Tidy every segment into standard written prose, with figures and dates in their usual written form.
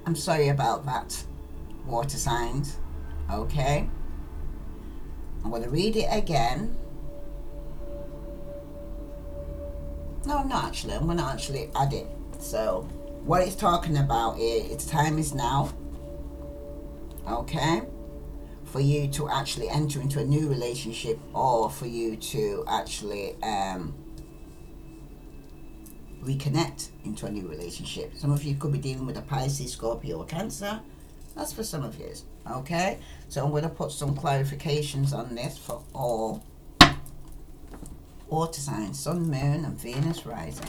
I'm sorry about that, water signs. Okay, I'm going to read it again. No, I'm not actually. I'm going to actually add it. So, what it's talking about is its time is now. Okay, for you to actually enter into a new relationship, or for you to actually reconnect into a new relationship. Some of you could be dealing with a Pisces, Scorpio, or Cancer. That's for some of you. Okay, so I'm going to put some clarifications on this for all water signs, Sun, Moon, and Venus rising.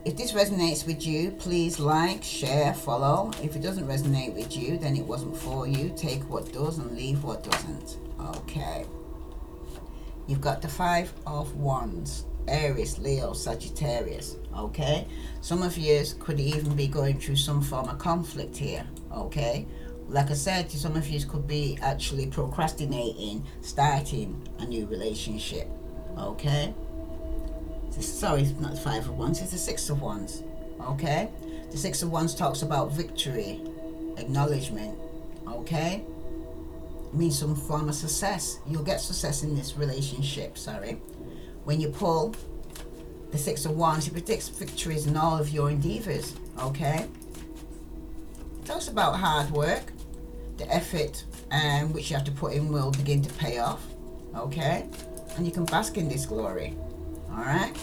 If this resonates with you, please like, share, follow. If it doesn't resonate with you, then it wasn't for you. Take what does and leave what doesn't. Okay. You've got the Five of Wands, Aries, Leo, Sagittarius. Okay. Some of you could even be going through some form of conflict here. Okay. Like I said, some of you could be actually procrastinating starting a new relationship. Okay. Sorry, it's not the Five of Wands, it's the Six of Wands. Okay? The Six of Wands talks about victory, acknowledgement. Okay? It means some form of success. You'll get success in this relationship, sorry. When you pull the Six of Wands, it predicts victories in all of your endeavors. Okay? It talks about hard work. The effort which you have to put in will begin to pay off. Okay? And you can bask in this glory. Alright?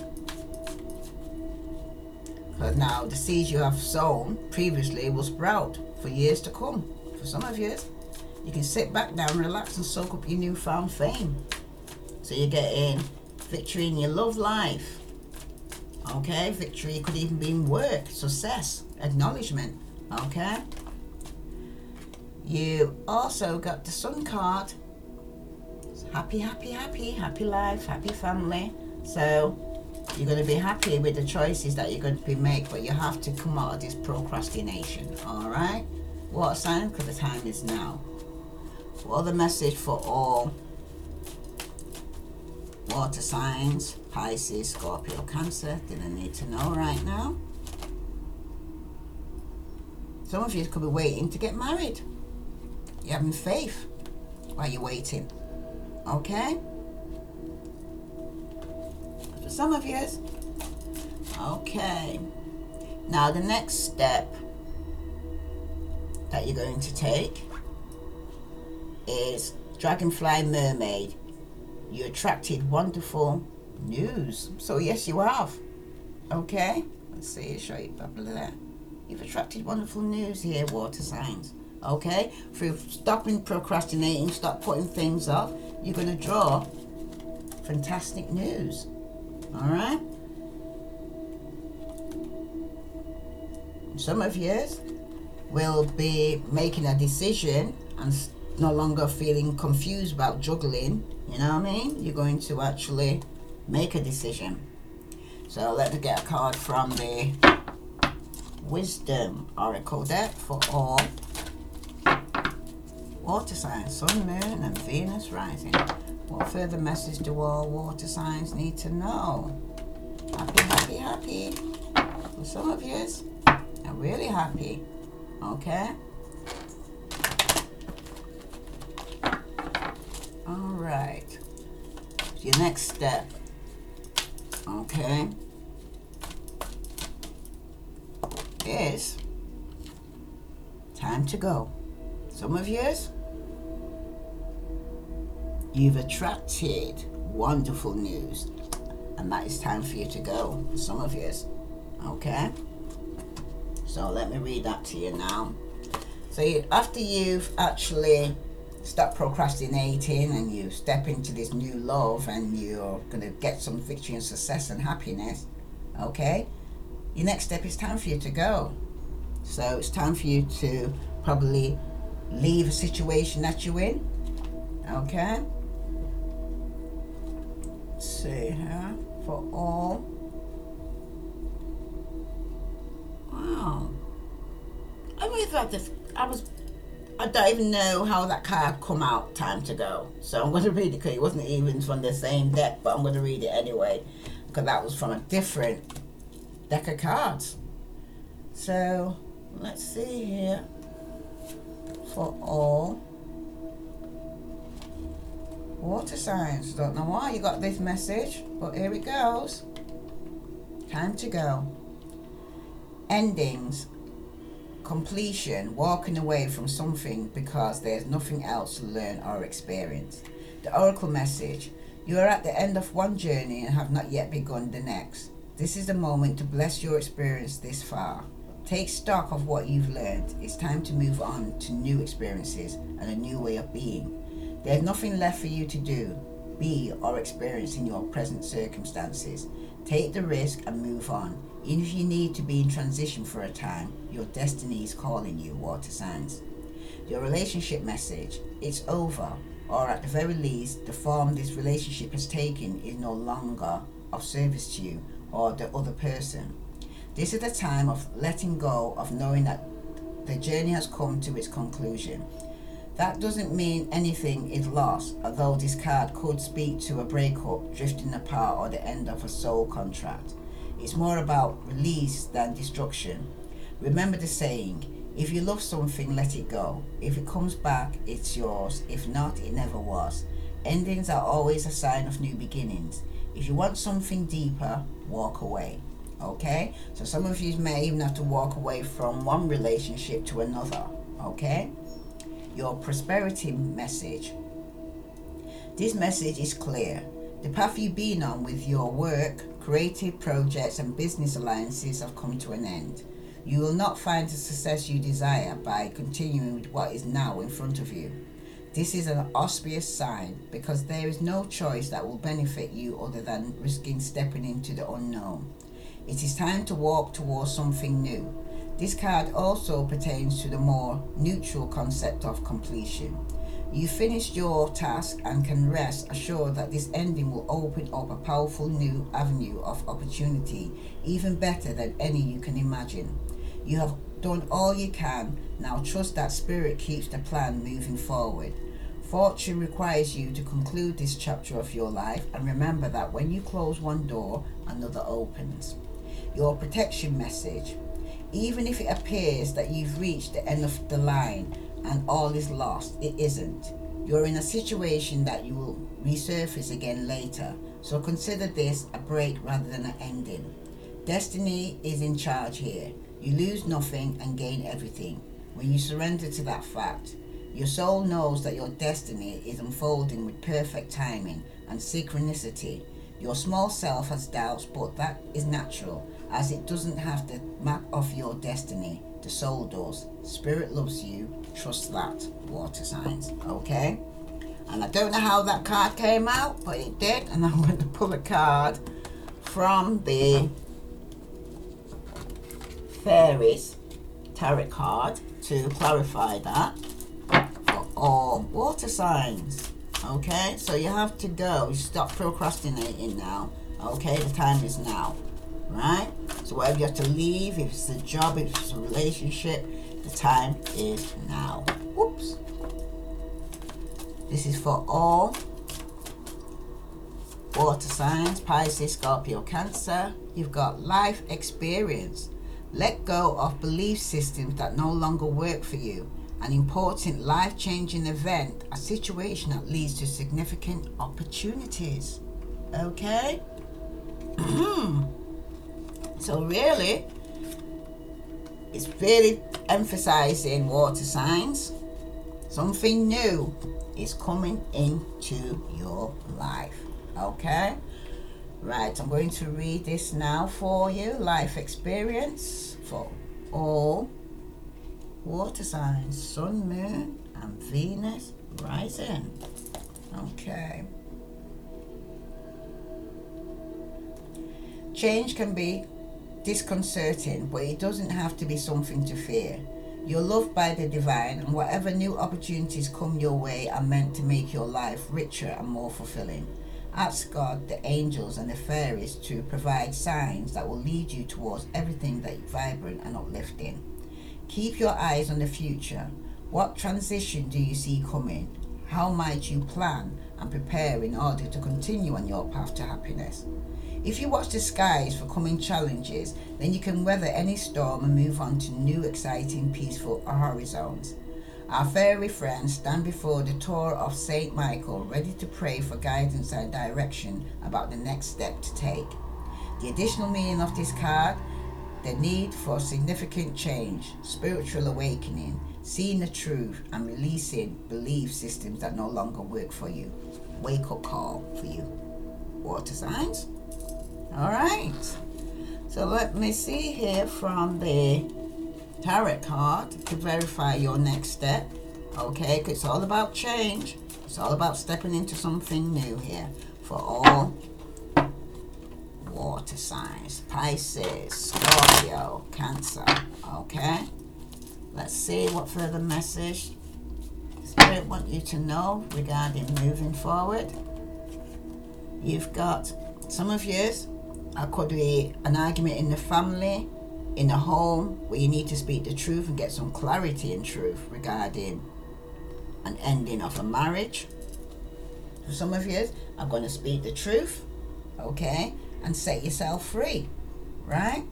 Because now the seeds you have sown previously will sprout for years to come. For some of you, you can sit back down, relax, and soak up your newfound fame. So you're getting victory in your love life. Okay? Victory could even be in work, success, acknowledgement. Okay? You also got the Sun card. Happy, happy, happy, happy life, happy family. So you're going to be happy with the choices that you're going to be making, but you have to come out of this procrastination. All right? Water sign, because the time is now. Well, the message for all water signs, Pisces, Scorpio, Cancer, didn't need to know right now. Some of you could be waiting to get married. You're having faith while you're waiting. Okay? For some of you. Okay. Now the next step that you're going to take is Dragonfly Mermaid. You attracted wonderful news. So yes, you have. Okay? Let's see, show you properly there. You've attracted wonderful news here, water signs. Okay? Through stopping procrastinating, stop putting things off, you're going to draw fantastic news. Alright? Some of you will be making a decision and no longer feeling confused about juggling. You know what I mean? You're going to actually make a decision. So let me get a card from the Wisdom Oracle deck for all water signs, Sun, Moon, and Venus rising. What further message do all water signs need to know? Happy, happy, happy. For some of you, I'm really happy. Okay? Alright. Your next step. Okay? Is time to go. Some of you, you've attracted wonderful news, and that is time for you to go. Some of you, okay? So let me read that to you now. So after you've actually stopped procrastinating and you step into this new love and you're going to get some victory and success and happiness, okay? Your next step is time for you to go. So it's time for you to probably leave a situation that you're in. Okay? Let's see here. For all. Wow. I really thought this, I don't even know how that card come out, time to go. So I'm going to read it because it wasn't even from the same deck, but I'm going to read it anyway because that was from a different deck of cards. So let's see here for all water signs. Don't know why you got this message, but here it goes. Time to go. Endings, completion, walking away from something because there's nothing else to learn or experience. The oracle message: you are at the end of one journey and have not yet begun the next. This is the moment to bless your experience this far. Take stock of what you've learned. It's time to move on to new experiences and a new way of being. There's nothing left for you to do, be, or experience in your present circumstances. Take the risk and move on. Even if you need to be in transition for a time, your destiny is calling you, water signs. Your relationship message: it's over, or at the very least, the form this relationship has taken is no longer of service to you or the other person. This is the time of letting go, of knowing that the journey has come to its conclusion. That doesn't mean anything is lost, although this card could speak to a breakup, drifting apart, or the end of a soul contract. It's more about release than destruction. Remember the saying: if you love something, let it go. If it comes back, it's yours. If not, it never was. Endings are always a sign of new beginnings. If you want something deeper, walk away. Okay? So some of you may even have to walk away from one relationship to another. Okay? Your prosperity message. This message is clear. The path you've been on with your work, creative projects, and business alliances have come to an end. You will not find the success you desire by continuing with what is now in front of you. This is an auspicious sign because there is no choice that will benefit you other than risking stepping into the unknown. It is time to walk towards something new. This card also pertains to the more neutral concept of completion. You finished your task and can rest assured that this ending will open up a powerful new avenue of opportunity, even better than any you can imagine. You have done all you can. Now trust that spirit keeps the plan moving forward. Fortune requires you to conclude this chapter of your life, and remember that when you close one door, another opens. Your protection message. Even if it appears that you've reached the end of the line and all is lost, it isn't. You're in a situation that you will resurface again later, so consider this a break rather than an ending. Destiny is in charge here. You lose nothing and gain everything. When you surrender to that fact, your soul knows that your destiny is unfolding with perfect timing and synchronicity. Your small self has doubts, but that is natural, as it doesn't have the map of your destiny. The soul does. Spirit loves you. Trust that, water signs. Okay? And I don't know how that card came out, but it did. And I'm going to pull a card from the Fairies tarot card to clarify that for all water signs. Okay? So you have to go. Stop procrastinating now. Okay? The time is now. Right? So whatever you have to leave, if it's a job, if it's a relationship, the time is now. Whoops. This is for all water signs: Pisces, Scorpio, Cancer. You've got life experience. Let go of belief systems that no longer work for you. An important life-changing event, a situation that leads to significant opportunities. Okay? So really, it's really emphasizing water signs. Something new is coming into your life. Okay? Right, I'm going to read this now for you. Life experience for all water signs. Sun, Moon, and Venus rising. Okay. Change can be disconcerting, but it doesn't have to be something to fear. You're loved by the divine, and whatever new opportunities come your way are meant to make your life richer and more fulfilling. Ask God, the angels, and the fairies to provide signs that will lead you towards everything that is vibrant and uplifting. Keep your eyes on the future. What transition do you see coming? How might you plan and prepare in order to continue on your path to happiness? If you watch the skies for coming challenges, then you can weather any storm and move on to new, exciting, peaceful horizons. Our fairy friends stand before the tower of Saint Michael, ready to pray for guidance and direction about the next step to take. The additional meaning of this card: the need for significant change, spiritual awakening, seeing the truth and releasing belief systems that no longer work for you. Wake up call for you, water signs. All right, so let me see here from the tarot card to verify your next step. Okay, because it's all about change. It's all about stepping into something new here for all water signs: Pisces, Scorpio, Cancer. Okay, let's see what further message Spirit want you to know regarding moving forward. You've got some of yours. Could be an argument in the family, in a home, where you need to speak the truth and get some clarity and truth regarding an ending of a marriage. For some of you, I'm going to speak the truth, okay, and set yourself free, right?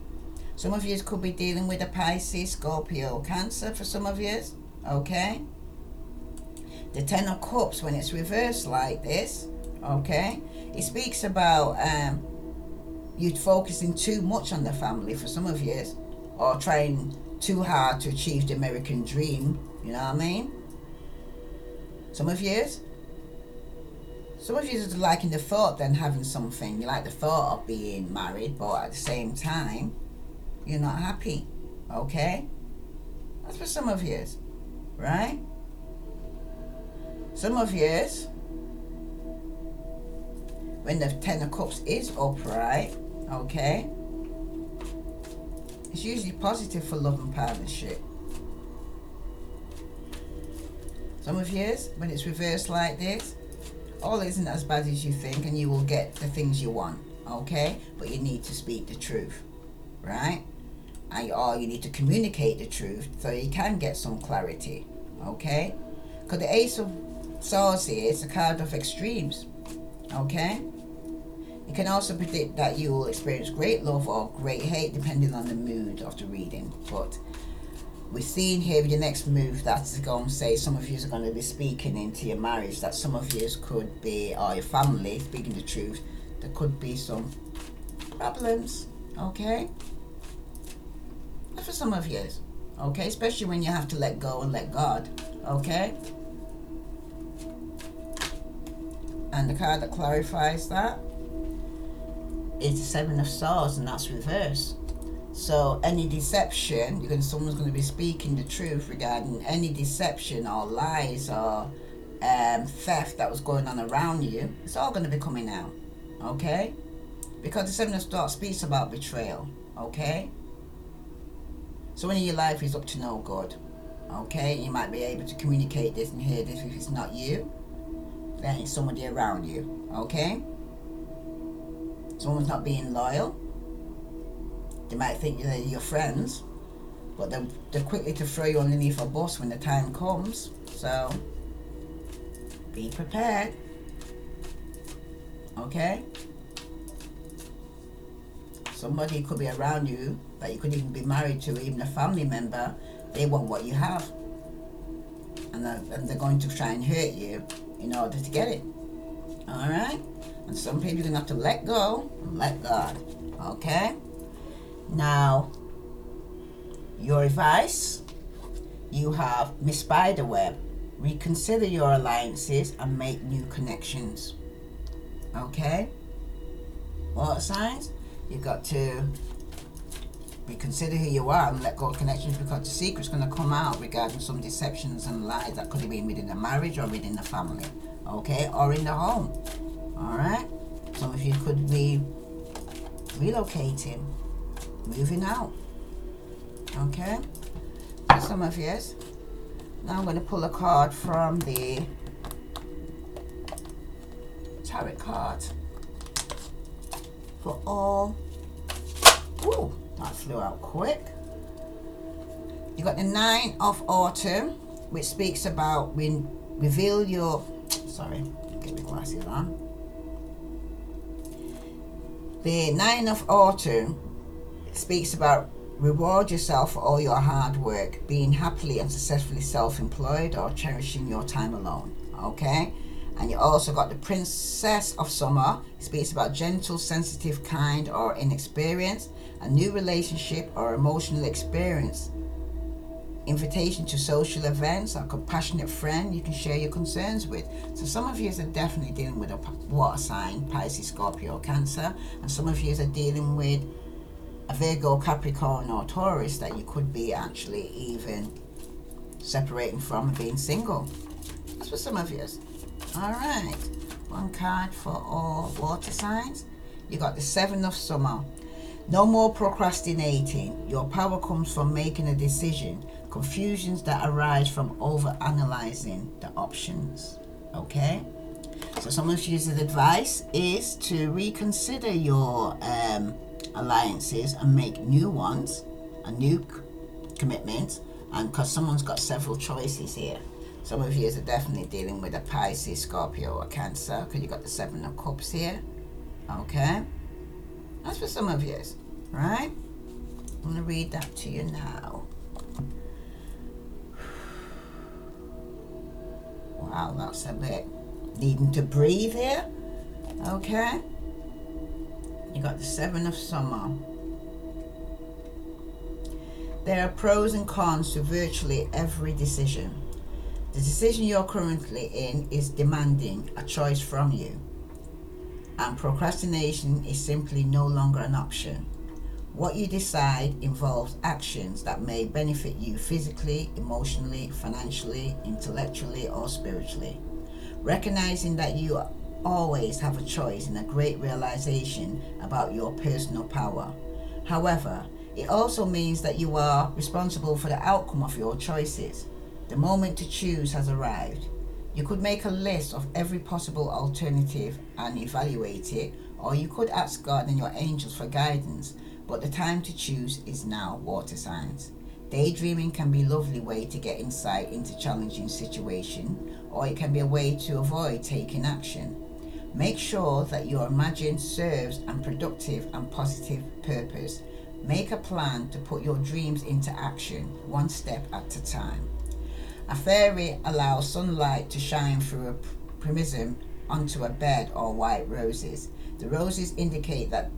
Some of you could be dealing with a Pisces, Scorpio, Cancer for some of you, okay? The Ten of Cups, when it's reversed like this, okay, it speaks about you focusing too much on the family for some of you, or trying too hard to achieve the American dream, you know what I mean? Some of you are liking the thought then having something. You like the thought of being married, but at the same time, you're not happy, okay? That's for some of you, right? Some of you, when the Ten of Cups is upright, okay, it's usually positive for love and partnership. Some of you, when it's reversed like this, all isn't as bad as you think, and you will get the things you want, okay? But you need to speak the truth, right? Or you need to communicate the truth so you can get some clarity, okay? Because the Ace of Swords is a card of extremes, okay? You can also predict that you will experience great love or great hate depending on the mood of the reading. But we're seeing here with your next move that's going to say some of you are going to be speaking into your marriage, that some of you could be, or your family, speaking the truth, there could be some problems, okay? That's for some of you, okay? Especially when you have to let go and let God, okay? And the card that clarifies that is the Seven of Swords, and that's reversed. So any deception, someone's going to be speaking the truth regarding any deception or lies or theft that was going on around you. It's all going to be coming out, okay? Because the Seven of Swords speaks about betrayal, okay? So when your life is up to no good, okay? You might be able to communicate this and hear this. If it's not you, then it's somebody around you, okay? Someone's not being loyal. They might think they're your friends, but they're quickly to throw you underneath a bus when the time comes. So be prepared, okay? Somebody could be around you that you could even be married to, even a family member. They want what you have, and they're going to try and hurt you in order to get it. All right? And some people are going to have to let go and let God, okay? Now, your advice, you have Miss Spiderweb. Reconsider your alliances and make new connections, okay? Water signs, you've got to reconsider who you are and let go of connections, because the secret's going to come out regarding some deceptions and lies that could have been within a marriage or within the family, okay, or in the home. All right, some of you could be relocating, moving out, okay, for some of you. Now I'm going to pull a card from the tarot card for all. Ooh, that flew out quick. You got the Nine of Autumn, which speaks about when reveal your, sorry, get my glasses on. The Nine of Autumn speaks about reward yourself for all your hard work, being happily and successfully self-employed, or cherishing your time alone. Okay? And you also got the Princess of Summer. It speaks about gentle, sensitive, kind, or inexperienced, a new relationship or emotional experience, invitation to social events, a compassionate friend you can share your concerns with. So some of you are definitely dealing with a water sign, Pisces, Scorpio, Cancer, and some of you are dealing with a Virgo, Capricorn, or Taurus that you could be actually even separating from and being single. That's for some of you. All right, one card for all water signs. You got the Seven of Summer. No more procrastinating. Your power comes from making a decision. Confusions that arise from over-analyzing the options. Okay? So some of you's advice is to reconsider your alliances and make new ones, a new commitment, and because someone's got several choices here. Some of you are definitely dealing with a Pisces, Scorpio, or Cancer, because you got the Seven of Cups here. Okay? That's for some of you, right? I'm going to read that to you now. Wow, that's a bit needing to breathe here. Okay? You got the Seven of Summer. There are pros and cons to virtually every decision. The decision you're currently in is demanding a choice from you, and procrastination is simply no longer an option. What you decide involves actions that may benefit you physically, emotionally, financially, intellectually, or spiritually. Recognizing that you always have a choice in a great realization about your personal power. However, it also means that you are responsible for the outcome of your choices. The moment to choose has arrived. You could make a list of every possible alternative and evaluate it, or you could ask God and your angels for guidance, but the time to choose is now, water signs. Daydreaming can be a lovely way to get insight into challenging situation, or it can be a way to avoid taking action. Make sure that your imagination serves a productive and positive purpose. Make a plan to put your dreams into action, one step at a time. A fairy allows sunlight to shine through a prism onto a bed or white roses. The roses indicate that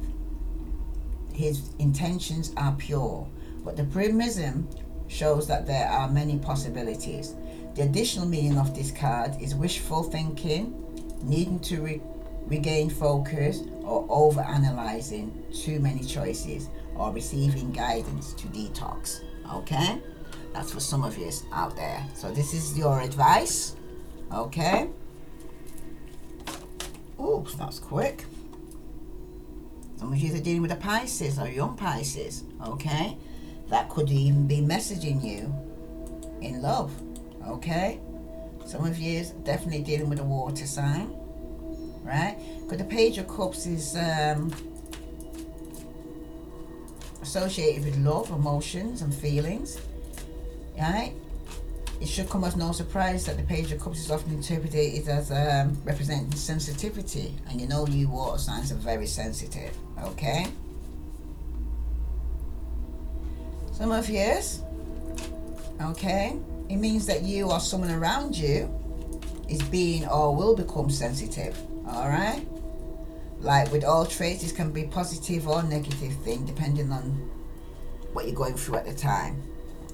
his intentions are pure, but the prism shows that there are many possibilities. The additional meaning of this card is wishful thinking, needing to regain focus, or over-analyzing too many choices, or receiving guidance to detox. Okay? That's for some of you out there. So this is your advice. Okay? Oops, that's quick. Some of you are dealing with a Pisces or young Pisces. Okay? That could even be messaging you in love. Okay? Some of you are definitely dealing with a water sign. Right? Because the Page of Cups is associated with love, emotions, and feelings. Right? It should come as no surprise that the Page of Cups is often interpreted as representing sensitivity, and you know you water signs are very sensitive. Okay? Some of you, okay, it means that you or someone around you is being or will become sensitive. All right? Like with all traits, this can be positive or negative thing depending on what you're going through at the time.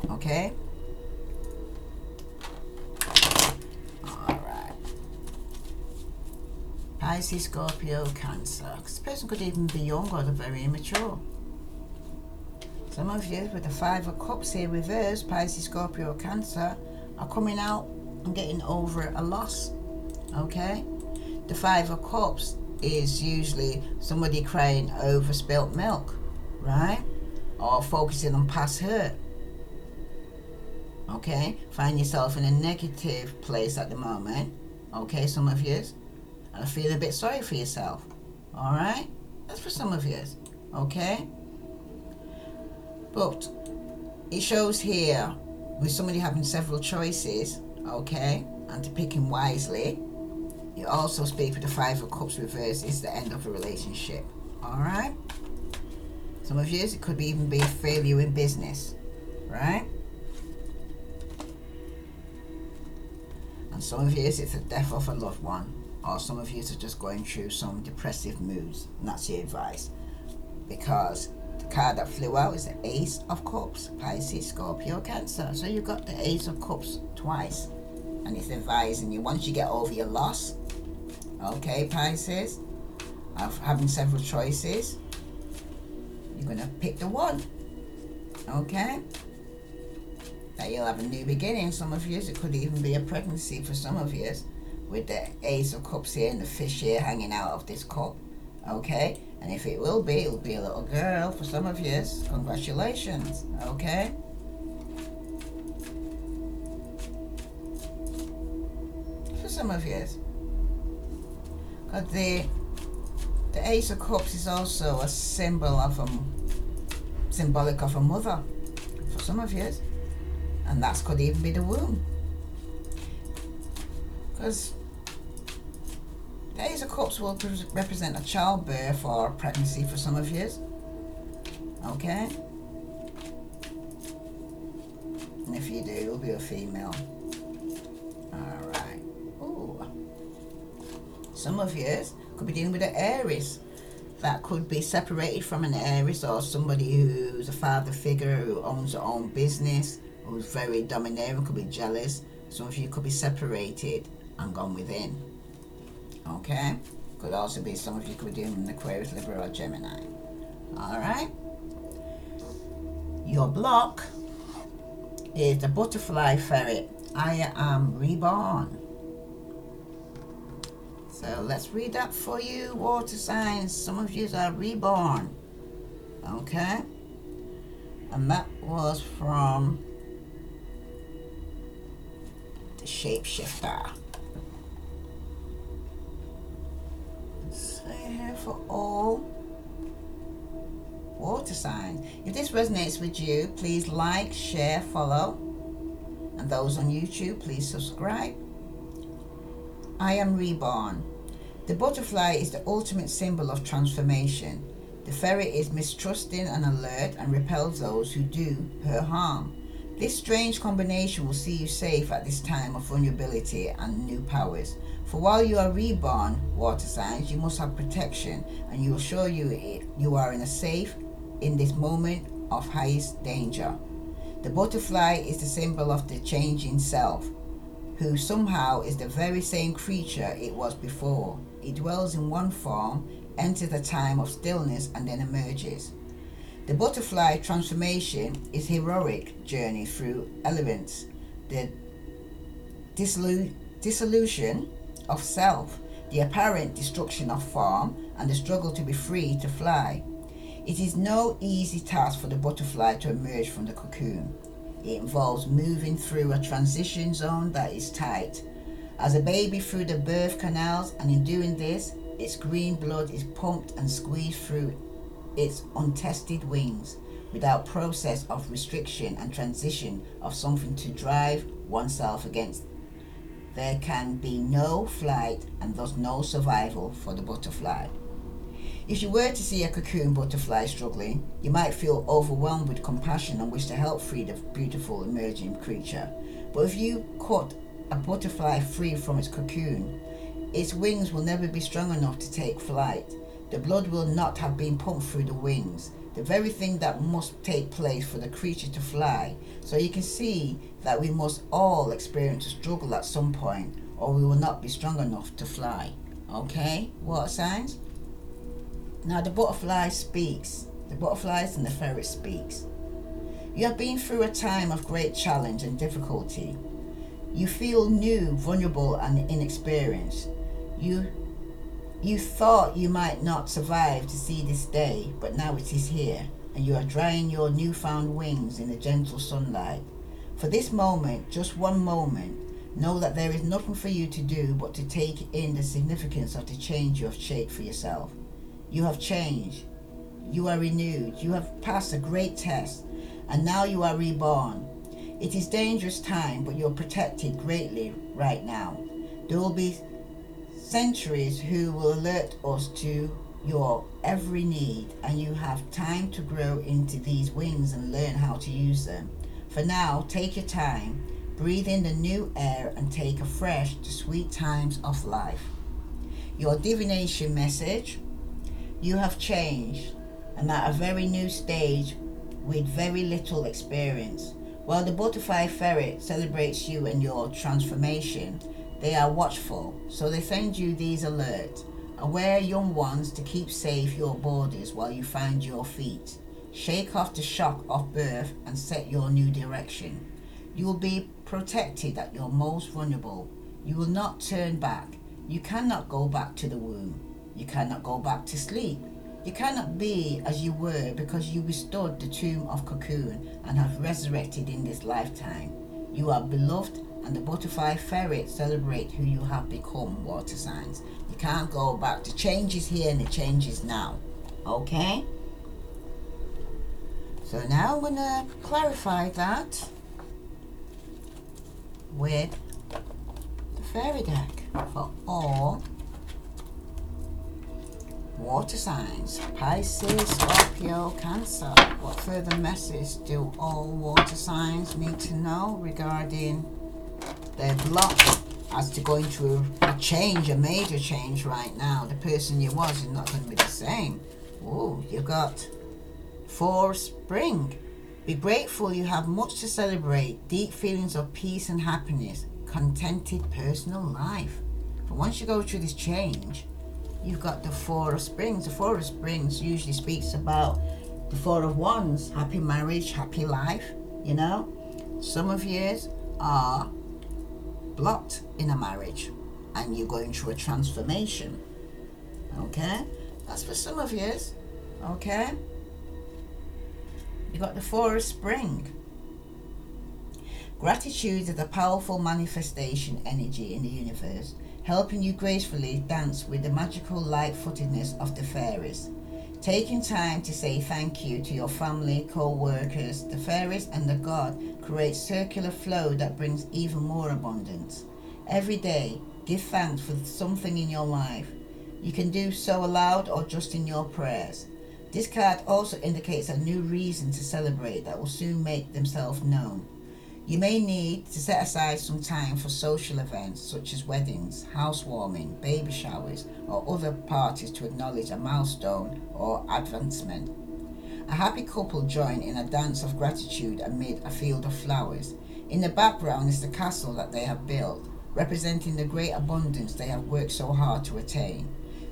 Okay? Alright. Pisces, Scorpio, Cancer. This person could even be young or they're very immature. Some of you with the Five of Cups here reversed, Pisces, Scorpio, Cancer, are coming out and getting over a loss. Okay? The Five of Cups is usually somebody crying over spilt milk, right? Or focusing on past hurt. Okay? Find yourself in a negative place at the moment. Okay, some of you. And I feel a bit sorry for yourself. Alright? That's for some of you. Okay? But it shows here with somebody having several choices, okay, and to picking wisely. You also speak with the Five of Cups reversed is the end of a relationship. Alright? Some of you, it could even be a failure in business, right? And some of you, it's the death of a loved one. Or some of you are just going through some depressive moods. And that's the advice. Because the card that flew out is the Ace of Cups, Pisces, Scorpio, Cancer. So you got the Ace of Cups twice. And it's advising you, once you get over your loss, okay, Pisces, of having several choices, you're going to pick the one, okay? That you'll have a new beginning. Some of you, it could even be a pregnancy for some of you, with the Ace of Cups here and the fish here hanging out of this cup, okay? And if it will be a little girl for some of you. Congratulations, okay? For some of you. Because the Ace of Cups is also a symbolic of a mother for some of you. And that could even be the womb. Because the Ace of Cups will represent a childbirth or a pregnancy for some of you. Okay? And if you do, it will be a female. Alright. Ooh. Some of you could be dealing with an Aries. That could be separated from an Aries, or somebody who's a father figure who owns their own business, who's very domineering, could be jealous. Some of you could be separated and gone within. Okay? Could also be some of you could be dealing with Aquarius, Libra, or Gemini. Alright? Your block is the Butterfly Ferret. I am reborn. So let's read that for you, water signs. Some of you are reborn. Okay? And that was from the Shapeshifter. So here for all water signs. If this resonates with you, please like, share, follow. And those on YouTube, please subscribe. I am reborn. The butterfly is the ultimate symbol of transformation. The ferret is mistrusting and alert and repels those who do her harm. This strange combination will see you safe at this time of vulnerability and new powers. For while you are reborn, water signs, you must have protection, and you will show you are in a safe in this moment of highest danger. The butterfly is the symbol of the changing self, who somehow is the very same creature it was before. It dwells in one form, enters a time of stillness, and then emerges. The butterfly transformation is a heroic journey through elements, the dissolution of self, the apparent destruction of form, and the struggle to be free to fly. It is no easy task for the butterfly to emerge from the cocoon. It involves moving through a transition zone that is tight. As a baby through the birth canals, and in doing this, its green blood is pumped and squeezed through its untested wings, without process of restriction and transition of something to drive oneself against. There can be no flight and thus no survival for the butterfly. If you were to see a cocoon butterfly struggling, you might feel overwhelmed with compassion and wish to help free the beautiful emerging creature. But if you cut a butterfly free from its cocoon, its wings will never be strong enough to take flight. The blood will not have been pumped through the wings, the very thing that must take place for the creature to fly. So you can see that we must all experience a struggle at some point, or we will not be strong enough to fly. Okay, water signs? Now the butterfly speaks. The butterflies and the ferret speaks. You have been through a time of great challenge and difficulty. You feel new, vulnerable, and inexperienced. You thought you might not survive to see this day, but now it is here, and you are drying your newfound wings in the gentle sunlight. For this moment, just one moment, know that there is nothing for you to do but to take in the significance of the change you have shaped for yourself. You have changed. You are renewed. You have passed a great test, and now you are reborn. It is a dangerous time, but you're protected greatly right now. There will be centuries who will alert us to your every need, and you have time to grow into these wings and learn how to use them. For now, take your time, breathe in the new air, and take afresh the sweet times of life. Your divination message: you have changed and at a very new stage with very little experience. While the butterfly ferret celebrates you and your transformation, they are watchful, so they send you these alerts. Aware young ones to keep safe your borders while you find your feet. Shake off the shock of birth and set your new direction. You will be protected at your most vulnerable. You will not turn back. You cannot go back to the womb. You cannot go back to sleep. You cannot be as you were because you withstood the tomb of cocoon and have resurrected in this lifetime. You are beloved, and the butterfly ferret celebrate who you have become, water signs. You can't go back. The change is here and the change is now. Okay? So now I'm going to clarify that with the fairy deck for all water signs: Pisces, Scorpio, Cancer. What further message do all water signs need to know regarding their block as to going through a change, a major change right now? The person you was is not going to be the same. Oh, you got 4 spring. Be grateful, you have much to celebrate. Deep feelings of peace and happiness. Contented personal life. But once you go through this change, you've got the 4 of Springs. The 4 of Springs usually speaks about the 4 of Wands, happy marriage, happy life, you know. Some of you are blocked in a marriage and you're going through a transformation, okay? That's for some of you, okay? You got the 4 of Spring. Gratitude is a powerful manifestation energy in the universe, helping you gracefully dance with the magical light-footedness of the fairies. Taking time to say thank you to your family, co-workers, the fairies and the god creates circular flow that brings even more abundance. Every day, give thanks for something in your life. You can do so aloud or just in your prayers. This card also indicates a new reason to celebrate that will soon make themselves known. You may need to set aside some time for social events such as weddings, housewarming, baby showers, or other parties to acknowledge a milestone or advancement. A happy couple join in a dance of gratitude amid a field of flowers. In the background is the castle that they have built, representing the great abundance they have worked so hard to attain.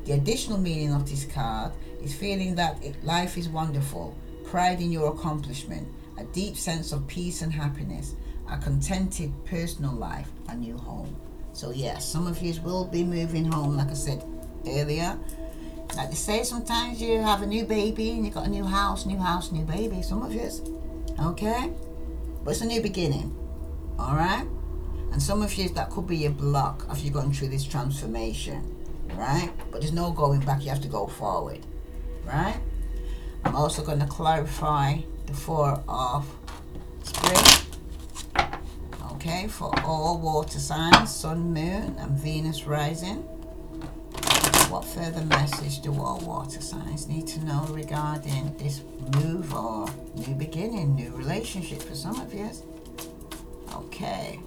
The additional meaning of this card is feeling that life is wonderful, pride in your accomplishment, a deep sense of peace and happiness, a contented personal life, a new home. So yes, some of you will be moving home, like I said earlier. Like they say, sometimes you have a new baby and you got a new house, new baby. Some of you, okay? But it's a new beginning, all right? And some of you, that could be your block of you going through this transformation, right? But there's no going back, you have to go forward, right? I'm also going to clarify the 4 of Spring. Okay, for all water signs, Sun, Moon, and Venus rising. What further message do all water signs need to know regarding this move or new beginning, new relationship for some of you? Okay.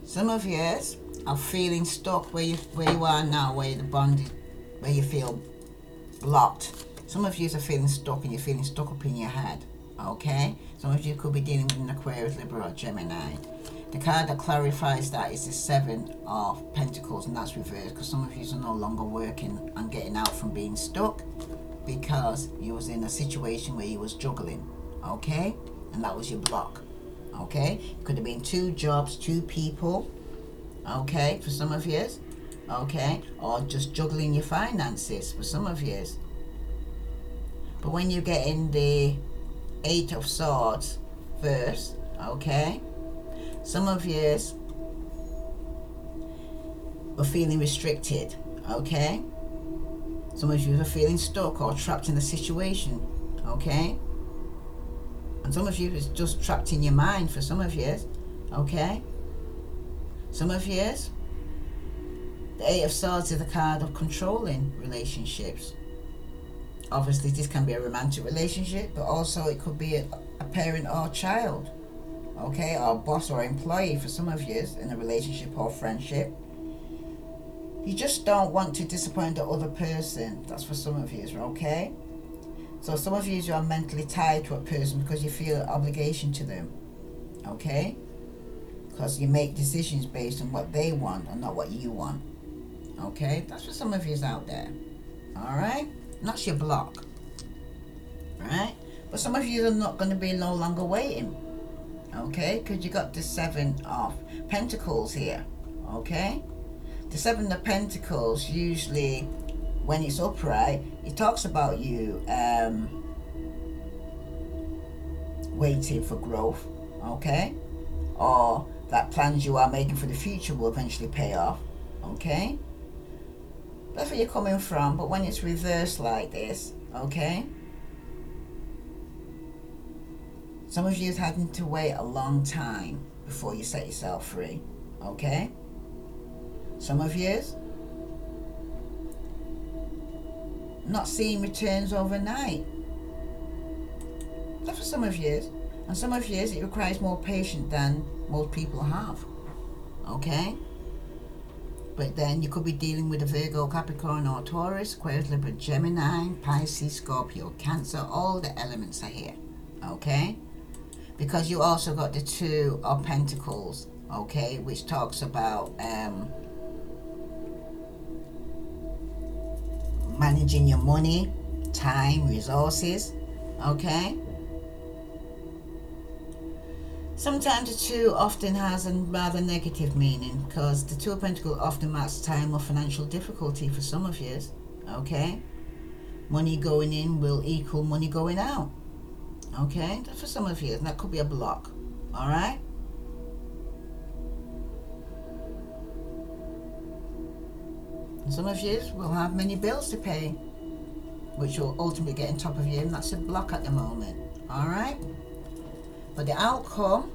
Some of you are feeling stuck where you are now, where the bonded, where you feel blocked. Some of you are feeling stuck and you're feeling stuck up in your head. Okay, some of you could be dealing with an Aquarius, Libra, or Gemini. The card that clarifies that is the 7 of Pentacles, and that's reversed because some of you are no longer working and getting out from being stuck because you was in a situation where you was juggling, okay, and that was your block. Okay, could have been 2 jobs, 2 people, okay, for some of you, okay, or just juggling your finances for some of you. But when you get in the 8 of Swords first, okay, some of you are feeling restricted, okay, some of you are feeling stuck or trapped in a situation, okay, and some of you is just trapped in your mind for some of you, okay, some of you The Eight of Swords is the card of controlling relationships. Obviously, this can be a romantic relationship, but also it could be a parent or child, okay, or boss or employee for some of you in a relationship or friendship. You just don't want to disappoint the other person. That's for some of you, okay? So some of you are mentally tied to a person because you feel an obligation to them, okay? Because you make decisions based on what they want and not what you want, okay? That's for some of you out there, all right? And that's your block, right? But some of you are not going to be no longer waiting, okay? Because you got the Seven of Pentacles here, okay? The Seven of Pentacles, usually when it's upright, it talks about you waiting for growth, okay? Or that plans you are making for the future will eventually pay off, okay? That's where you're coming from. But when it's reversed like this, okay? Some of you are having to wait a long time before you set yourself free, okay? Some of you not seeing returns overnight. That's for some of you. And some of you it requires more patience than most people have, okay? But then you could be dealing with a Virgo, Capricorn or Taurus, Aquarius, Libra, Gemini, Pisces, Scorpio, Cancer. All the elements are here, okay? Because you also got the Two of Pentacles, okay, which talks about managing your money, time, resources, okay? Sometimes the two often has a rather negative meaning because the Two of Pentacles often marks time of financial difficulty for some of you, okay? Money going in will equal money going out, okay? That's for some of you, and that could be a block, all right? And some of you will have many bills to pay, which will ultimately get on top of you, and that's a block at the moment, all right? But the outcome,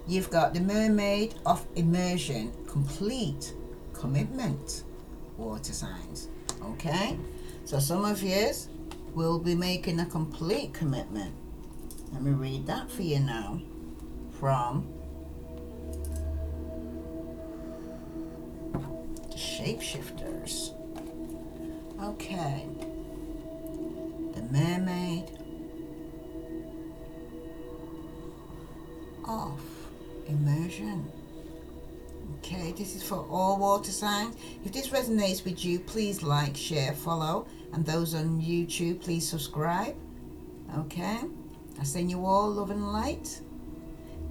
you've got the Mermaid of Immersion, complete commitment, water signs, okay? So some of you will be making a complete commitment. Let me read that for you now from the Shapeshifters. Okay, the Mermaid of Immersion. Okay, this is for all water signs. If this resonates with you, please like, share, follow, and those on YouTube, please subscribe. Okay, I send you all love and light.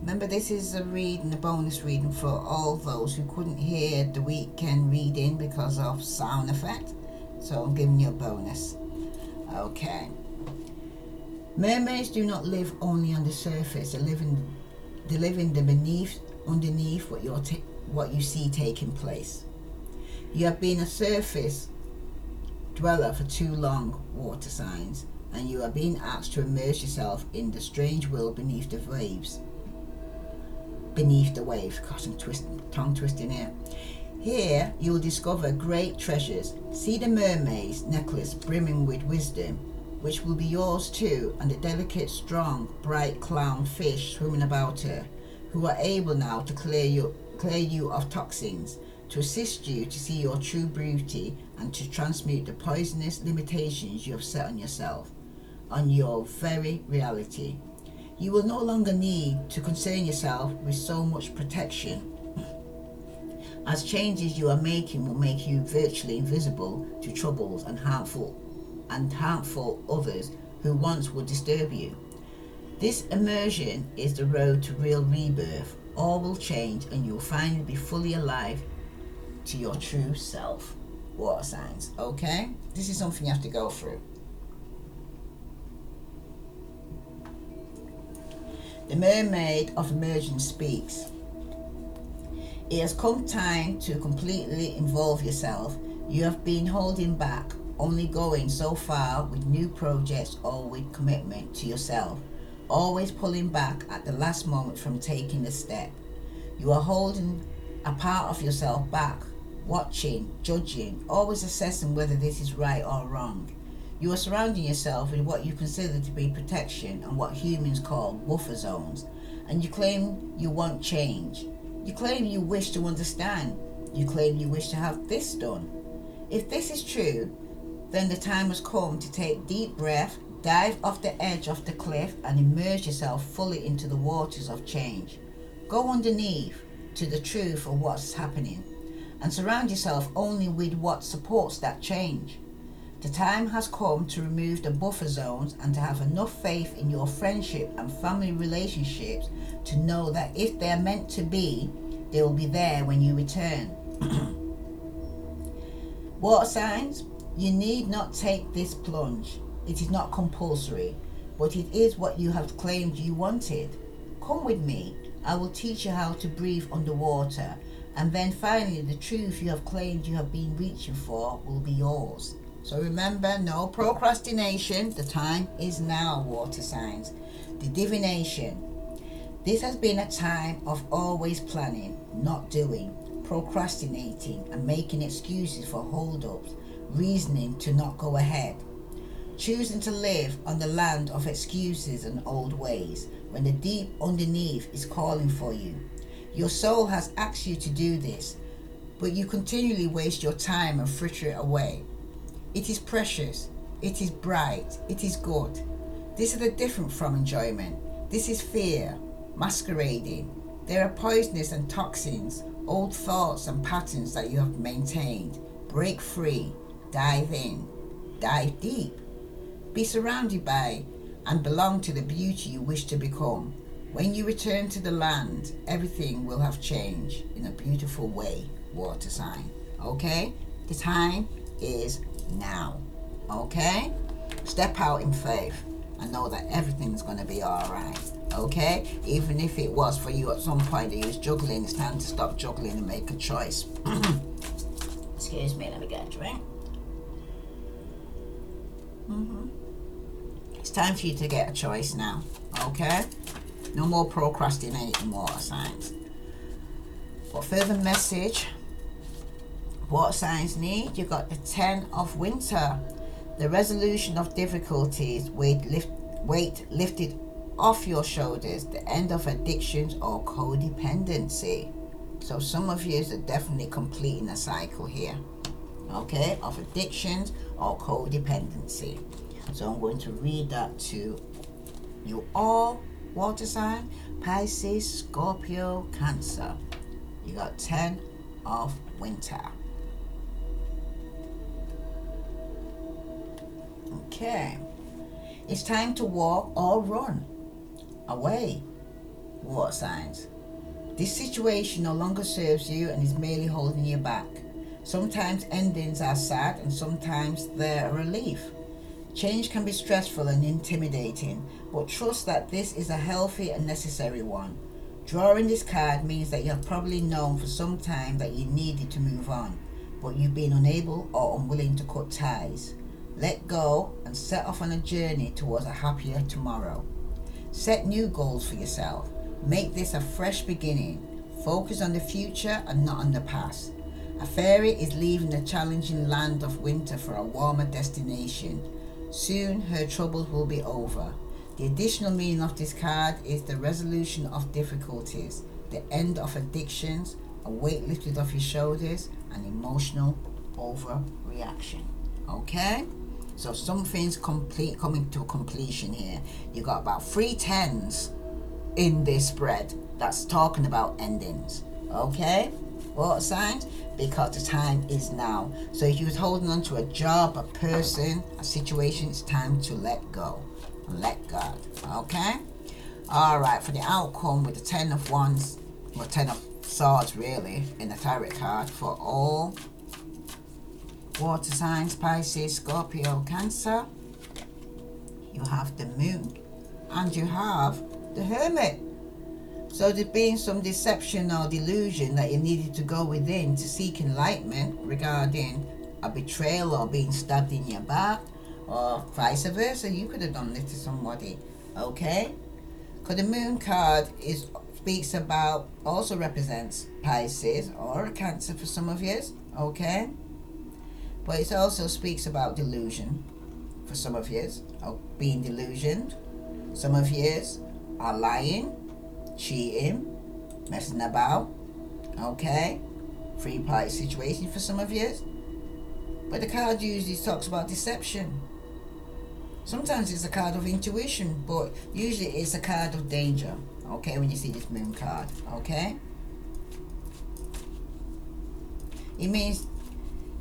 Remember, this is a reading, a bonus reading for all those who couldn't hear the weekend reading because of sound effect, so I'm giving you a bonus. Okay, mermaids do not live only on the surface. They live in the underneath what you see taking place. You have been a surface dweller for too long, water signs, and you are being asked to immerse yourself in the strange world beneath the waves. Gosh, I'm tongue twisting here. Here you will discover great treasures. See the mermaid's necklace brimming with wisdom, which will be yours too, and the delicate, strong, bright clown fish swimming about her, who are able now to clear you of toxins, to assist you to see your true beauty and to transmute the poisonous limitations you have set on yourself, on your very reality. You will no longer need to concern yourself with so much protection, as changes you are making will make you virtually invisible to troubles and harmful others who once would disturb you. This immersion is the road to real rebirth. All will change and you'll finally be fully alive to your true self, water signs, okay? This is something you have to go through. The Mermaid of Immersion speaks. It has come time to completely involve yourself. You have been holding back, only going so far with new projects or with commitment to yourself, always pulling back at the last moment from taking the step. You are holding a part of yourself back watching, judging, always assessing whether this is right or wrong. You are surrounding yourself with what you consider to be protection and what humans call buffer zones, and you claim you want change. You claim you wish to understand. You claim you wish to have this done. If this is true, then the time has come to take deep breath, dive off the edge of the cliff and immerse yourself fully into the waters of change. Go underneath to the truth of what's happening and surround yourself only with what supports that change. The time has come to remove the buffer zones and to have enough faith in your friendship and family relationships to know that if they're meant to be, they will be there when you return. Water signs, you need not take this plunge. It is not compulsory, but it is what you have claimed you wanted. Come with me. I will teach you how to breathe underwater, and then finally the truth you have claimed you have been reaching for will be yours. So remember, no procrastination. The time is now, water signs. The divination. This has been a time of always planning, not doing, procrastinating and making excuses for hold-ups, reasoning to not go ahead. Choosing to live on the land of excuses and old ways when the deep underneath is calling for you. Your soul has asked you to do this, but you continually waste your time and fritter it away. It is precious, it is bright, it is good. This is different from enjoyment. This is fear, masquerading. There are poisonous and toxins, old thoughts and patterns that you have maintained. Break free, dive in, dive deep. Be surrounded by and belong to the beauty you wish to become. When you return to the land, everything will have changed in a beautiful way, water sign. Okay? The time is now. Okay? Step out in faith and know that everything's going to be alright. Okay? Even if it was for you at some point that you was juggling, it's time to stop juggling and make a choice. Excuse me, let me get a drink. It's time for you to get a choice now. Okay? No more procrastinating, water signs. What further message water signs need? You got the 10 of winter. The resolution of difficulties, weight lifted off your shoulders, the end of addictions or codependency. So some of you are definitely completing a cycle here, okay, of addictions or codependency. So I'm going to read that to you all, water sign, Pisces, Scorpio, Cancer. You got 10 of winter. Okay, it's time to walk or run away, water signs. This situation no longer serves you and is merely holding you back. Sometimes endings are sad and sometimes they're a relief. Change can be stressful and intimidating, but trust that this is a healthy and necessary one. Drawing this card means that you have probably known for some time that you needed to move on, but you've been unable or unwilling to cut ties. Let go and set off on a journey towards a happier tomorrow. Set new goals for yourself. Make this a fresh beginning. Focus on the future and not on the past. A fairy is leaving the challenging land of winter for a warmer destination. Soon her troubles will be over. The additional meaning of this card is the resolution of difficulties, the end of addictions, a weight lifted off your shoulders, and emotional overreaction. Okay? So something's coming to a completion here. You got about 3 10s in this spread that's talking about endings. Okay? Water signs? Because the time is now. So if you was holding on to a job, a person, a situation, it's time to let go. Let God. Okay? Alright, for the outcome with the 10 of wands, or 10 of swords really, in the tarot card for all water signs, Pisces, Scorpio, Cancer, you have the moon and you have the hermit. So there's been some deception or delusion that you needed to go within to seek enlightenment regarding a betrayal or being stabbed in your back, or vice versa. You could have done this to somebody, okay? Because the moon card speaks about, also represents Pisces or a Cancer for some of you, okay? But it also speaks about delusion for some of you, of being delusioned. Some of you are lying, cheating, messing about, okay? Three-party situation for some of you. But the card usually talks about deception. Sometimes it's a card of intuition, but usually it's a card of danger, okay, when you see this moon card, okay? It means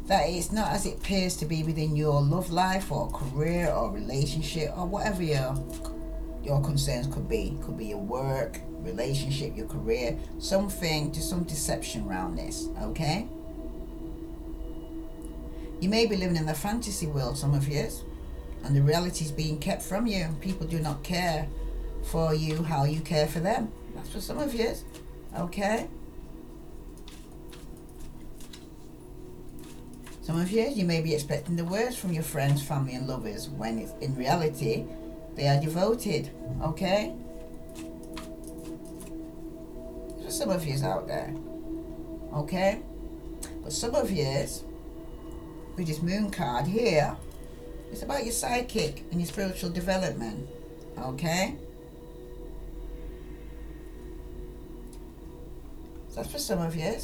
that it's not as it appears to be within your love life or career or relationship or whatever your concerns could be. Could be your work, relationship, your career, something, to some deception around this, okay? You may be living in a fantasy world, some of you, and the reality is being kept from you. People do not care for you how you care for them. That's for some of you, okay? Some of you may be expecting the worst from your friends, family and lovers, when it's, in reality, they are devoted, okay? For some of you out there, okay? But some of you, with this moon card here, it's about your psychic and your spiritual development, okay? So that's for some of you.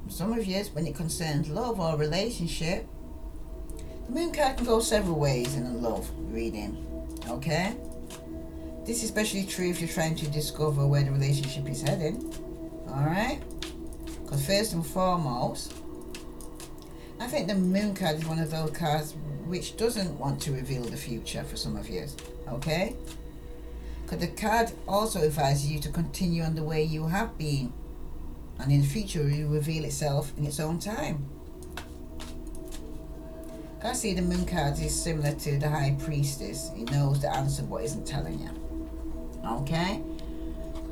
Some of you, when it concerns love or relationship, the moon card can go several ways in a love reading, okay? This is especially true if you're trying to discover where the relationship is heading, alright? Because first and foremost, I think the moon card is one of those cards which doesn't want to reveal the future for some of you, okay? Because the card also advises you to continue on the way you have been, and in the future it will reveal itself in its own time. I see the moon card is similar to the high priestess. It knows the answer but isn't telling you, okay?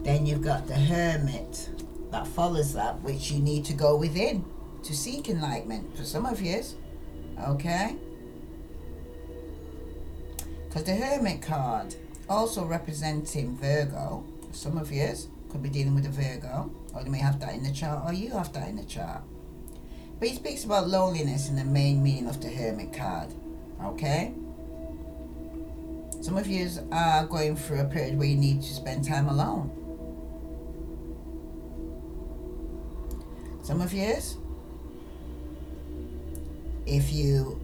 Then you've got the hermit that follows that, which you need to go within to seek enlightenment for some of you, okay? Because the hermit card also representing Virgo, some of you could be dealing with a Virgo, or you may have that in the chart, or you have that in the chart. But he speaks about loneliness in the main meaning of the hermit card, okay? Some of you are going through a period where you need to spend time alone. Some of you, if you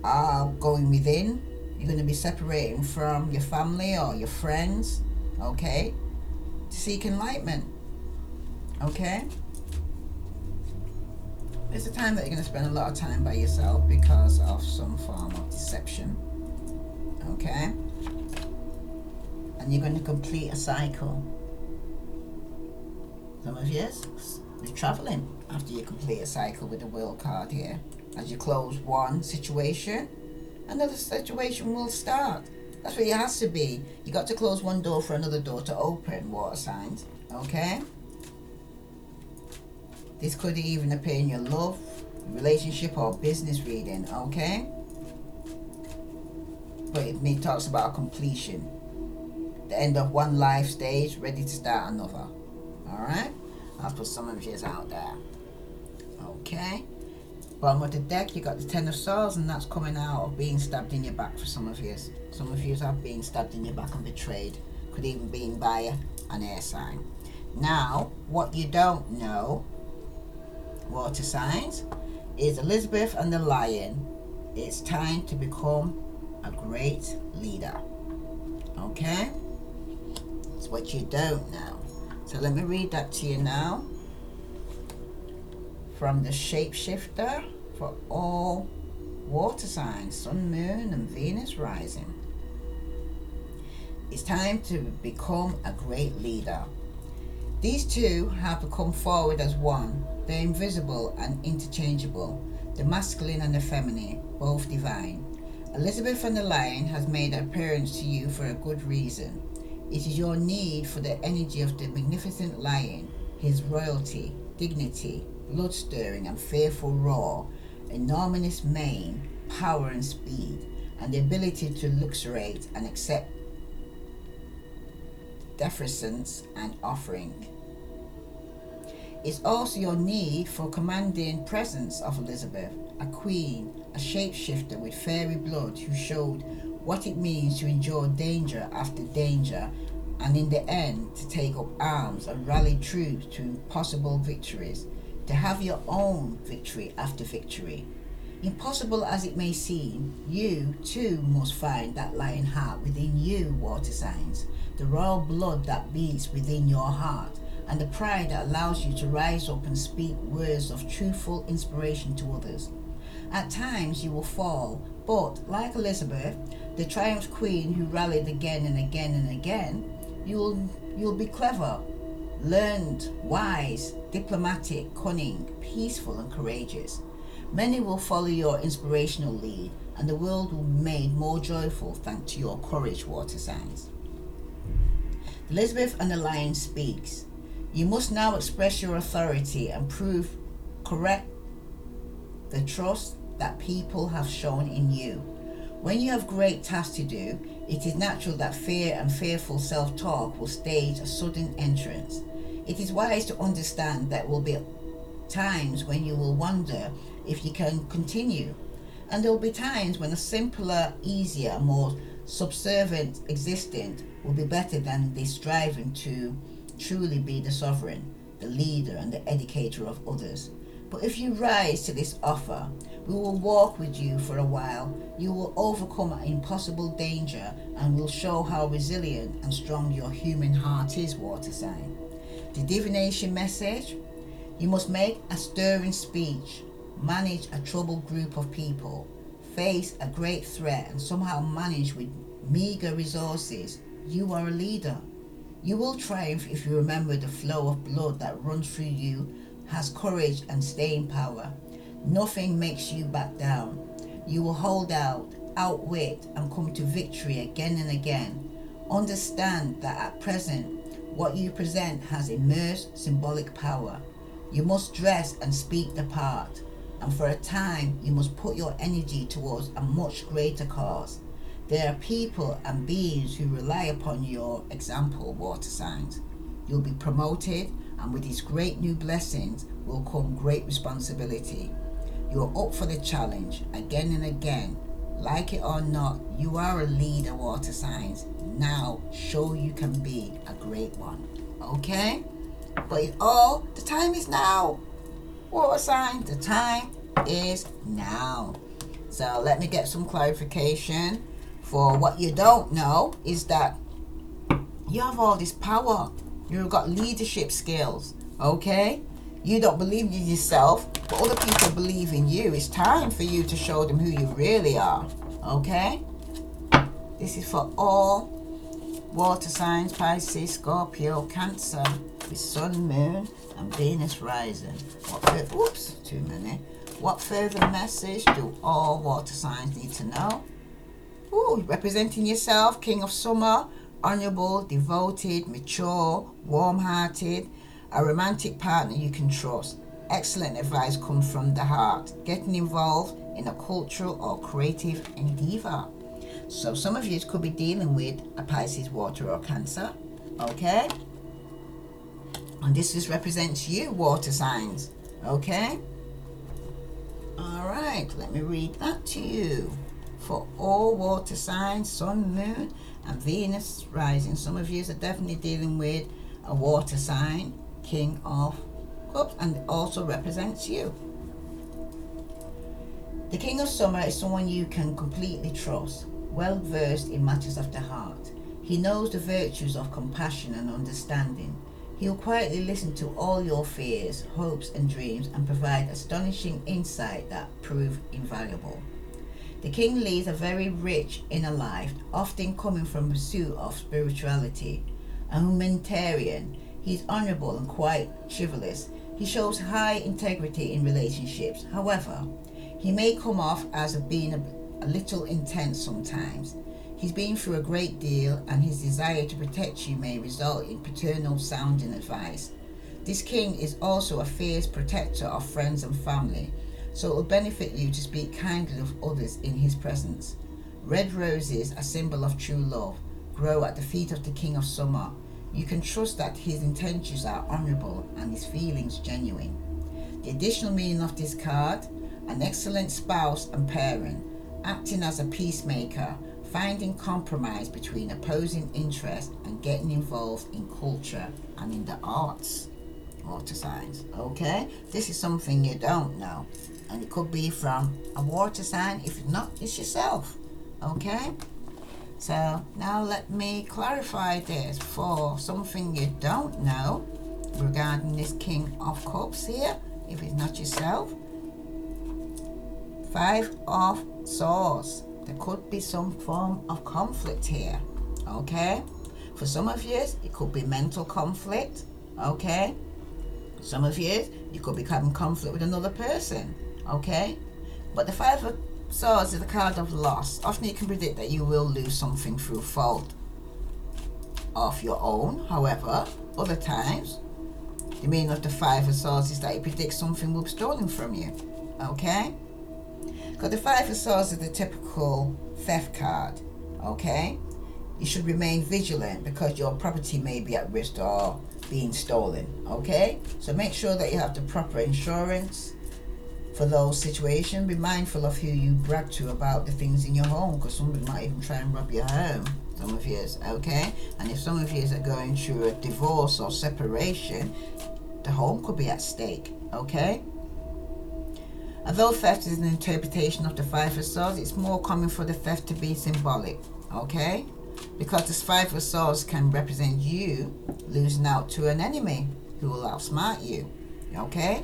are going within, you're going to be separating from your family or your friends, okay, to seek enlightenment, okay? It's a time that you're going to spend a lot of time by yourself because of some form of deception, okay? And you're going to complete a cycle. Some of you are traveling after you complete a cycle with the World card here. As you close one situation, another situation will start. That's what it has to be. You got to close one door for another door to open, water signs, okay? This could even appear in your love, relationship or business reading, okay? But it talks about completion. The end of one life stage, ready to start another. Alright? I'll put some of yours out there. Okay? Bottom of the deck, you got the Ten of Swords, and that's coming out of being stabbed in your back for some of you. Some of you have been stabbed in your back and betrayed. Could even be by an air sign. Now, what you don't know, water signs, is Elizabeth and the Lion. It's time to become a great leader. Okay? It's what you don't know. So let me read that to you now. From the Shapeshifter for all water signs, Sun, Moon and Venus rising. It's time to become a great leader. These two have come forward as one. They're invisible and interchangeable. The masculine and the feminine, both divine. Elizabeth and the Lion has made an appearance to you for a good reason. It is your need for the energy of the magnificent lion, his royalty, dignity, blood-stirring and fearful roar, enormous mane, power and speed, and the ability to luxuriate and accept deference and offering. It's also your need for commanding presence of Elizabeth, a queen, a shapeshifter with fairy blood who showed what it means to endure danger after danger and in the end to take up arms and rally troops to impossible victories, to have your own victory after victory. Impossible as it may seem, you too must find that lion heart within you, water signs, the royal blood that beats within your heart, and the pride that allows you to rise up and speak words of truthful inspiration to others. At times you will fall, but like Elizabeth, the triumph queen who rallied again and again and again, you'll be clever, learned, wise, diplomatic, cunning, peaceful and courageous. Many will follow your inspirational lead, and the world will be made more joyful thanks to your courage, water signs. Elizabeth and the Lion speaks. You must now express your authority and prove correct the trust that people have shown in you. When you have great tasks to do, it is natural that fear and fearful self-talk will stage a sudden entrance. It is wise to understand that there will be times when you will wonder if you can continue, and there will be times when a simpler, easier, more subservient existence will be better than the striving to truly be the sovereign, the leader and the educator of others. But if you rise to this offer, we will walk with you for a while. You will overcome an impossible danger and will show how resilient and strong your human heart is, water sign. The divination message: you must make a stirring speech, manage a troubled group of people, face a great threat and somehow manage with meager resources. You are a leader. You will triumph if you remember the flow of blood that runs through you has courage and staying power. Nothing makes you back down. You will hold out, outwit and come to victory again and again. Understand that at present what you present has immense symbolic power. You must dress and speak the part, and for a time you must put your energy towards a much greater cause. There are people and beings who rely upon your example, water signs. You'll be promoted, and with these great new blessings will come great responsibility. You are up for the challenge again and again. Like it or not, you are a leader, water signs. Now show you can be a great one. Okay? But the time is now. Water sign, the time is now. So let me get some clarification. For what you don't know is that you have all this power. You've got leadership skills, okay? You don't believe in yourself, but other people believe in you. It's time for you to show them who you really are, okay? This is for all water signs: Pisces, Scorpio, Cancer, with Sun, Moon, and Venus rising. What further message do all water signs need to know? Representing yourself, King of Summer, honorable, devoted, mature, warm-hearted, a romantic partner you can trust. Excellent advice comes from the heart. Getting involved in a cultural or creative endeavor. So some of you could be dealing with a Pisces, Water or Cancer, okay? And this represents you, water signs, okay? All right, let me read that to you. For all water signs, Sun, Moon, and Venus rising. Some of you are definitely dealing with a water sign, King of Cups, and it also represents you. The King of Summer is someone you can completely trust, well versed in matters of the heart. He knows the virtues of compassion and understanding. He'll quietly listen to all your fears, hopes, and dreams and provide astonishing insight that prove invaluable. The king leads a very rich inner life, often coming from pursuit of spirituality. A humanitarian, he's honorable and quite chivalrous. He shows high integrity in relationships. However, he may come off as being a little intense sometimes. He's been through a great deal, and his desire to protect you may result in paternal sounding advice. This king is also a fierce protector of friends and family, so it will benefit you to speak kindly of others in his presence. Red roses, a symbol of true love, grow at the feet of the King of Summer. You can trust that his intentions are honourable and his feelings genuine. The additional meaning of this card: an excellent spouse and parent, acting as a peacemaker, finding compromise between opposing interests and getting involved in culture and in the arts. Water signs. Okay, this is something you don't know, and it could be from a water sign. If not, it's yourself. Okay, so now let me clarify this for something you don't know regarding this King of Cups here. If it's not yourself, 5 of Swords. There could be some form of conflict here. Okay, for some of you it could be mental conflict. Okay, some of you could be having conflict with another person. Okay, but the 5 of Swords is the card of loss. Often you can predict that you will lose something through fault of your own. However, other times the meaning of the 5 of Swords is that you predict something will be stolen from you. Okay, because the 5 of Swords is the typical theft card. Okay, you should remain vigilant because your property may be at risk or being stolen. Okay, so make sure that you have the proper insurance for those situations. Be mindful of who you brag to about the things in your home, because somebody might even try and rob your home. Some of you, okay, and if some of you are going through a divorce or separation, the home could be at stake. Okay, although theft is an interpretation of the 5 of Swords, it's more common for the theft to be symbolic. Okay, because this 5 of Swords can represent you losing out to an enemy who will outsmart you. Okay,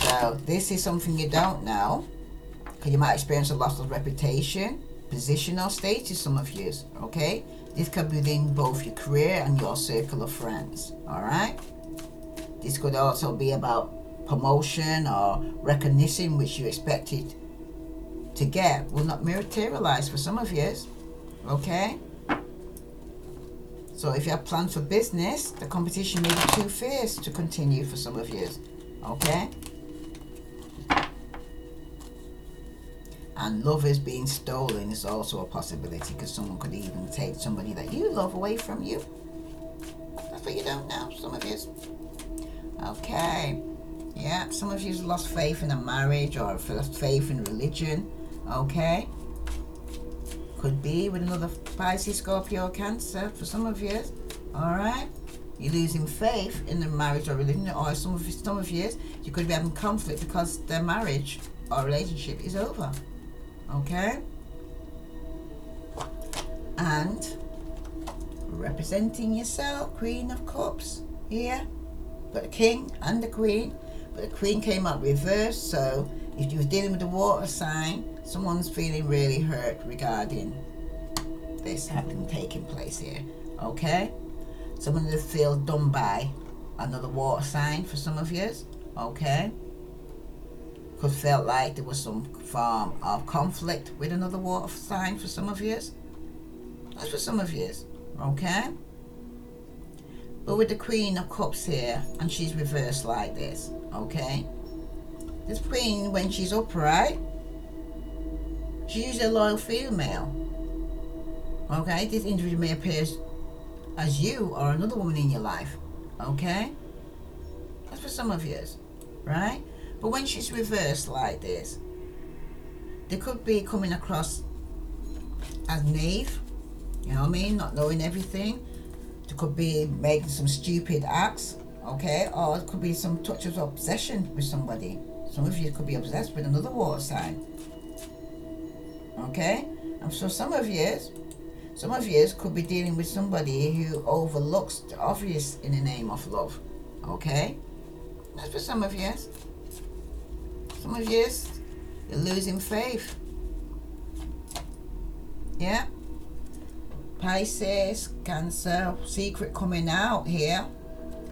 so this is something you don't know, because you might experience a loss of reputation, position or status, some of you. Okay, this could be within both your career and your circle of friends. All right, this could also be about promotion or recognition which you expected to get will not materialize for some of you. Okay, so if you have plans for business, the competition may be too fierce to continue for some of you. Okay, and lovers being stolen is also a possibility, because someone could even take somebody that you love away from you. That's what you don't know, some of you. Okay, yeah, some of you lost faith in a marriage or lost faith in religion. Okay, could be with another Pisces, Scorpio, or Cancer for some of you. All right, you're losing faith in the marriage or religion, or some of you could be having conflict because their marriage or relationship is over. Okay, and representing yourself, Queen of Cups here, but the King and the Queen, but the Queen came out reversed. So if you were dealing with a water sign, someone's feeling really hurt regarding this taking place here. Okay, someone will feel done by another water sign for some of you. Okay, could felt like there was some form of conflict with another water sign for some of you. That's for some of you. Okay, but with the Queen of Cups here, and she's reversed like this. Okay, this Queen, when she's upright, she's usually a loyal female. Okay, this individual may appear as you or another woman in your life. Okay, that's for some of you, right? But when she's reversed like this, they could be coming across as naive, you know what I mean, not knowing everything. They could be making some stupid acts, okay, or it could be some touch of obsession with somebody. Some of you could be obsessed with another water sign. Okay, and so some of you could be dealing with somebody who overlooks the obvious in the name of love. Okay, that's for some of you. Some of you, you're losing faith. Yeah, Pisces, Cancer, secret coming out here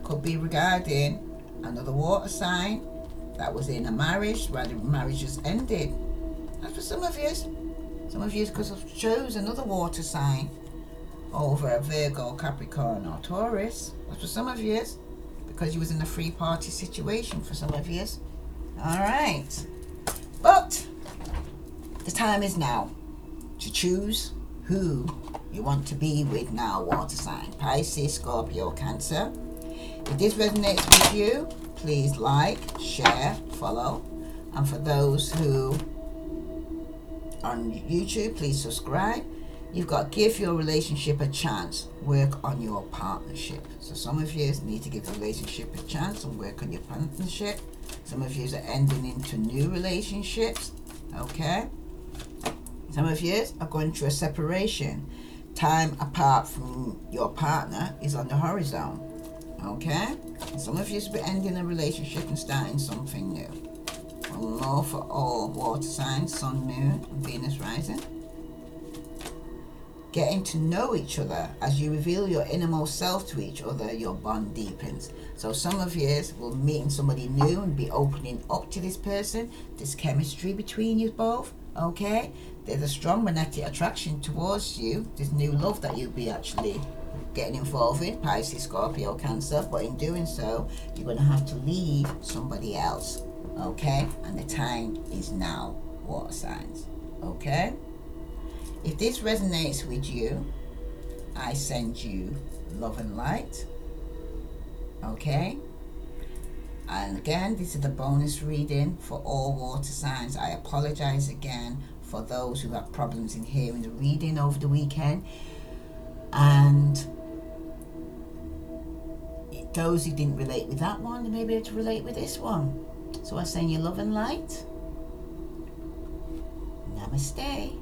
could be regarding another water sign that was in a marriage where the marriage has ended. That's for some of you. Some of you because have chose another water sign over a Virgo, Capricorn or Taurus. That's for some of you because you was in a free party situation for some of you. All right, but the time is now to choose who you want to be with now, water sign. Pisces, Scorpio, Cancer. If this resonates with you, please like, share, follow. And for those who on YouTube, please subscribe. You've got to give your relationship a chance. Work on your partnership. So some of you need to give the relationship a chance and work on your partnership. Some of you are ending into new relationships. Okay. Some of you are going through a separation. Time apart from your partner is on the horizon. Okay. And some of you will be ending a relationship and starting something new. One more for all water signs, Sun, Moon, and Venus rising. Getting to know each other. As you reveal your innermost self to each other, your bond deepens. So some of you will meet somebody new and be opening up to this person. There's chemistry between you both. Okay, there's a strong magnetic attraction towards you. There's new love that you'll be actually getting involved in. Pisces, Scorpio, Cancer. But in doing so, you're going to have to leave somebody else. Okay, and the time is now, water signs. Okay, if this resonates with you, I send you love and light. Okay, and again, this is the bonus reading for all water signs. I apologize again for those who have problems in hearing the reading over the weekend, and those who didn't relate with that one, they may be able to relate with this one. So I send you love and light. Namaste.